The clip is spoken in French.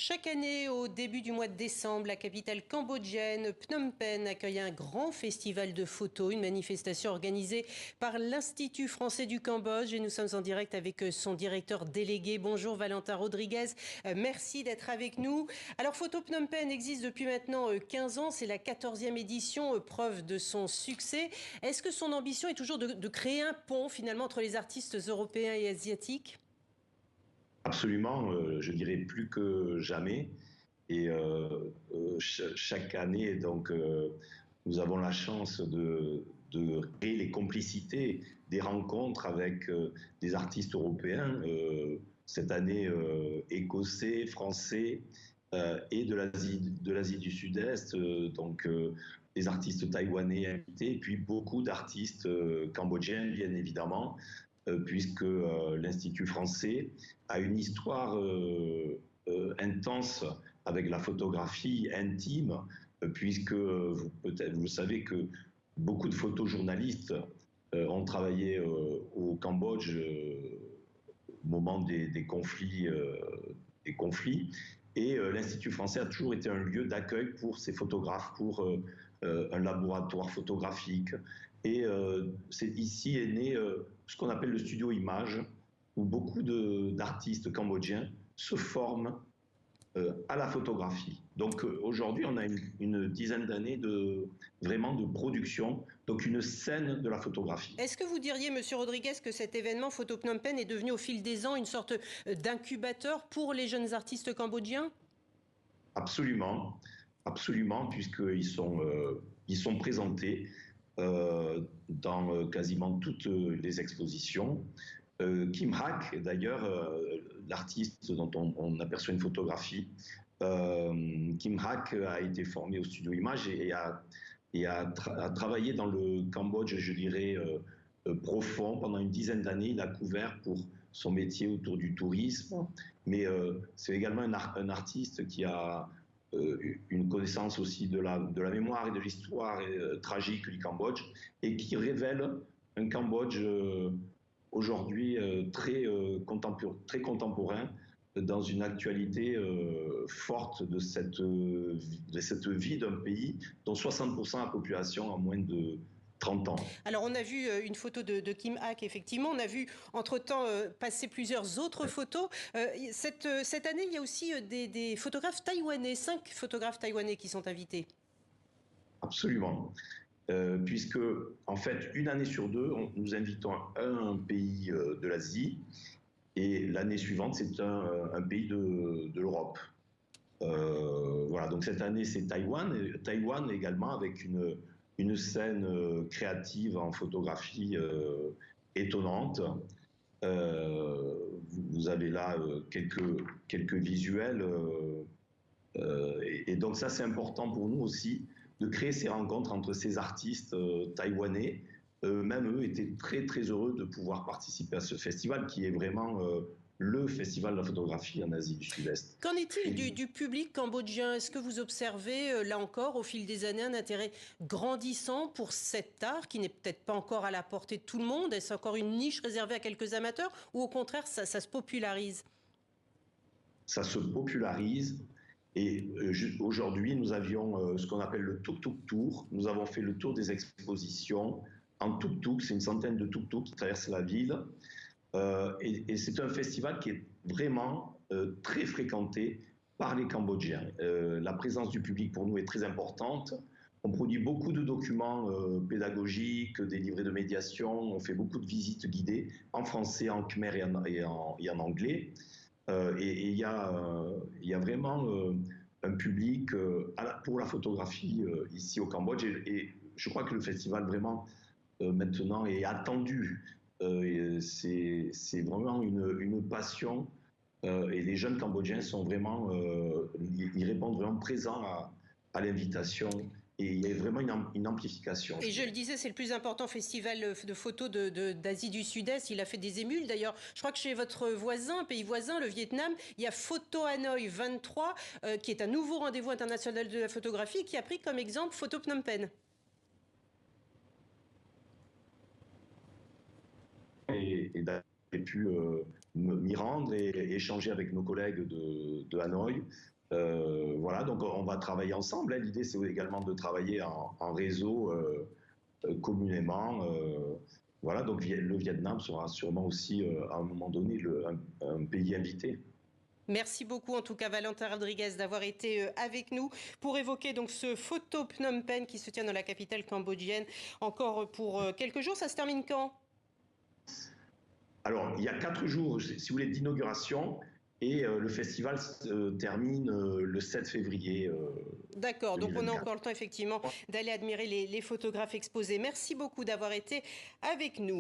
Chaque année, au début du mois de décembre, la capitale cambodgienne, Phnom Penh, accueille un grand festival de photos, une manifestation organisée par l'Institut français du Cambodge. Et nous sommes en direct avec son directeur délégué. Bonjour Valentin Rodriguez, merci d'être avec nous. Alors Photo Phnom Penh existe depuis maintenant 15 ans, c'est la 14e édition, preuve de son succès. Est-ce que son ambition est toujours de créer un pont finalement entre les artistes européens et asiatiques ? Absolument, je dirais plus que jamais. Et chaque année, donc, nous avons la chance de créer les complicités, des rencontres avec des artistes européens. Cette année, écossais, français et de l'Asie du Sud-Est. Donc, des artistes taïwanais invités, et puis beaucoup d'artistes cambodgiens, bien évidemment, puisque l'Institut français a une histoire intense avec la photographie intime, puisque peut-être vous savez que beaucoup de photojournalistes ont travaillé au Cambodge au moment des conflits. Et l'Institut français a toujours été un lieu d'accueil pour ces photographes, pour un laboratoire photographique. Et ici est né ce qu'on appelle le studio Image, où beaucoup d'artistes cambodgiens se forment à la photographie. Donc aujourd'hui, on a une dizaine d'années vraiment de production, donc une scène de la photographie. Est-ce que vous diriez, Monsieur Rodriguez, que cet événement Photo Phnom Penh est devenu au fil des ans une sorte d'incubateur pour les jeunes artistes cambodgiens ? Absolument, absolument, puisqu'ils sont présentés dans quasiment toutes les expositions. Kim Hak, d'ailleurs, l'artiste dont on aperçoit une photographie, Kim Hak a été formé au studio Image et a travaillé dans le Cambodge, je dirais, profond. Pendant une dizaine d'années, il a couvert pour son métier autour du tourisme, mais c'est également un artiste qui a une connaissance aussi de la mémoire et de l'histoire tragique du Cambodge, et qui révèle un Cambodge aujourd'hui très contemporain, dans une actualité forte de cette vie d'un pays dont 60% de la population a moins de 30 ans. Alors on a vu une photo de Kim Hak, effectivement. On a vu entre-temps passer plusieurs autres photos. Cette année, il y a aussi des photographes taïwanais, 5 photographes taïwanais qui sont invités. Absolument. Puisque, en fait, une année sur deux, nous invitons un pays de l'Asie, et l'année suivante, c'est un pays de l'Europe. Voilà, donc cette année, c'est Taïwan également, avec une scène créative en photographie étonnante. Vous avez là quelques visuels. Et donc ça, c'est important pour nous aussi, de créer ces rencontres entre ces artistes taïwanais. Même eux étaient très très heureux de pouvoir participer à ce festival, qui est vraiment le festival de la photographie en Asie du Sud-Est. Qu'en est-il du public cambodgien ? Est-ce que vous observez, là encore, au fil des années, un intérêt grandissant pour cet art qui n'est peut-être pas encore à la portée de tout le monde ? Est-ce encore une niche réservée à quelques amateurs, ou au contraire, ça se popularise ? Ça se popularise. Et aujourd'hui, nous avions ce qu'on appelle le tuk-tuk tour. Nous avons fait le tour des expositions en tuk-tuk. C'est une centaine de tuk-tuk qui traversent la ville. Et c'est un festival qui est vraiment très fréquenté par les Cambodgiens. La présence du public pour nous est très importante. On produit beaucoup de documents pédagogiques, des livrets de médiation. On fait beaucoup de visites guidées en français, en khmer et en anglais. Et il y a vraiment un public pour la photographie ici au Cambodge. Et je crois que le festival vraiment maintenant est attendu. C'est vraiment une passion. Et les jeunes Cambodgiens sont vraiment, ils répondent vraiment présents à l'invitation. Et il y a vraiment une amplification. Et je le disais, c'est le plus important festival de photos d'Asie du Sud-Est. Il a fait des émules. D'ailleurs, je crois que chez votre voisin, pays voisin, le Vietnam, il y a Photo Hanoï 23, qui est un nouveau rendez-vous international de la photographie, qui a pris comme exemple Photo Phnom Penh. Et j'ai pu m'y rendre et échanger avec nos collègues de Hanoï. Voilà, donc on va travailler ensemble, hein. L'idée, c'est également de travailler en réseau communément. Voilà, donc le Vietnam sera sûrement aussi, à un moment donné, un pays invité. Merci beaucoup en tout cas Valentin Rodriguez d'avoir été avec nous pour évoquer donc ce photo Phnom Penh qui se tient dans la capitale cambodgienne encore pour quelques jours. Ça se termine quand? Alors, il y a 4 jours, si vous voulez, d'inauguration et le festival termine le 7 février D'accord, donc on a 2024. encore le temps effectivement d'aller admirer les photographes exposés. Merci beaucoup d'avoir été avec nous.